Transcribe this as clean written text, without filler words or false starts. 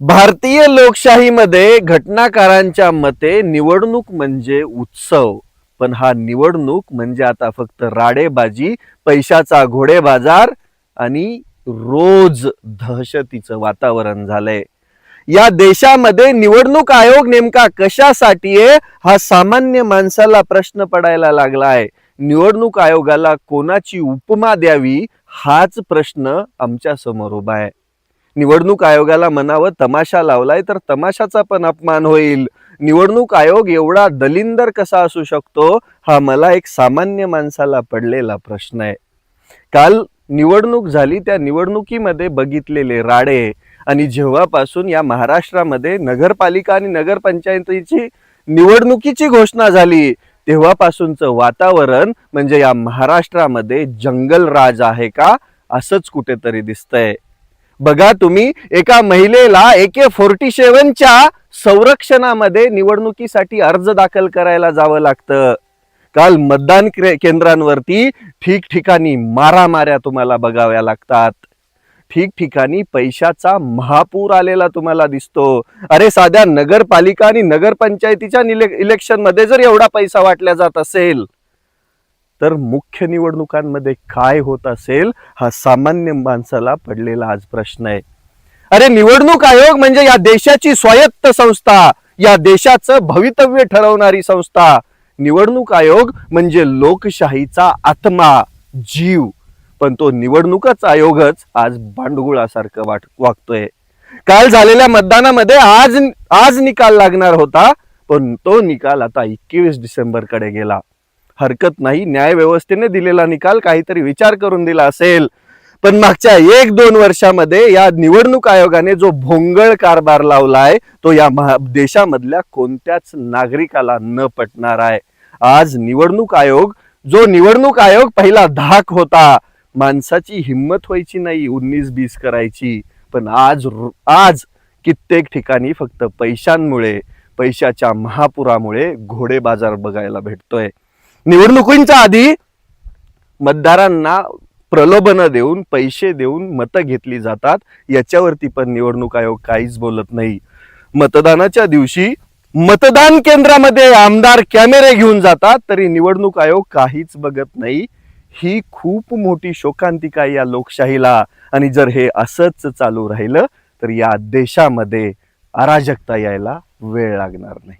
भारतीय लोकशाहीमध्ये घटनाकारांच्या मते निवडणूक म्हणजे उत्सव, पण हा निवडणूक म्हणजे आता फक्त राडेबाजी, पैशाचा घोडेबाजार आणि रोज दहशतीचं वातावरण झालंय. या देशामध्ये निवडणूक आयोग नेमका कशासाठी आहे हा सामान्य माणसाला प्रश्न पडायला लागलाय. निवडणूक आयोगाला कोणाची उपमा द्यावी हाच प्रश्न आमच्या समोर उभा आहे. निवडणूक आयोगाला म्हणावं तमाशा लावलाय तर तमाशाचा पण अपमान होईल. निवडणूक आयोग एवढा दलिंदर कसा असू शकतो हा मला एक सामान्य माणसाला पडलेला प्रश्न आहे. काल निवडणूक झाली, त्या निवडणुकीमध्ये बघितलेले राडे आणि जेव्हापासून या महाराष्ट्रामध्ये नगरपालिका आणि नगरपंचायतीची निवडणुकीची घोषणा झाली तेव्हापासूनचं वातावरण म्हणजे या महाराष्ट्रामध्ये जंगल राज आहे का असंच कुठेतरी दिसतंय. बघा तुम्ही, एका महिलेला AK-47च्या संरक्षणामध्ये निवडणुकीसाठी अर्ज दाखल करायला जावं लागतं. काल मतदान केंद्रांवरती ठिकठिकाणी मारामाऱ्या तुम्हाला बघाव्या लागतात. ठिकठिकाणी पैशाचा महापूर आलेला तुम्हाला दिसतो. अरे साध्या नगरपालिका आणि नगरपंचायतीच्या इलेक्शन मध्ये जर एवढा पैसा वाटला जात असेल तर मुख्य निवडणुकांमध्ये काय होत असेल हा सामान्य माणसाला पडलेला आज प्रश्न आहे. अरे निवडणूक आयोग म्हणजे या देशाची स्वायत्त संस्था, या देशाचं भवितव्य ठरवणारी संस्था. निवडणूक आयोग म्हणजे लोकशाहीचा आत्मा, जीव. पण तो निवडणूकच आयोगच आज भांडगुळासारखं वागतोय. काल झालेल्या मतदानामध्ये आज निकाल लागणार होता, पण तो निकाल आता 21 डिसेंबर कडे गेला. हरकत नाही, न्याय व्यवस्थेने दिलेला निकाल काहीतरी विचार करून दिला असेल. पण मागच्या 1-2 वर्षामध्ये या निवडणूक आयोगाने जो भोंगळ कारभार लावलाय तो या देशामधल्या कोणत्याच नागरिकाला न पटणार आहे. आज निवडणूक आयोग पहिला धाक होता. माणसाची हिम्मत व्हायची नाही 19-20 करायची. पण आज कित्येक ठिकाणी फक्त पैशांमुळे, पैशाच्या महापुरामुळे घोडे बाजार बघायला भेटतोय. निवडणुकींच्या आधी मतदारांना प्रलोभन देऊन, पैसे देऊन मतं घेतली जातात. याच्यावरती पण निवडणूक आयोग काहीच बोलत नाही. मतदानाच्या दिवशी मतदान केंद्रामध्ये आमदार कॅमेरे घेऊन जातात तरी निवडणूक आयोग काहीच बघत नाही. ही खूप मोठी शोकांतिका आहे या लोकशाहीला. आणि जर हे असंच चालू राहिलं तर या देशामध्ये अराजकता यायला वेळ लागणार नाही.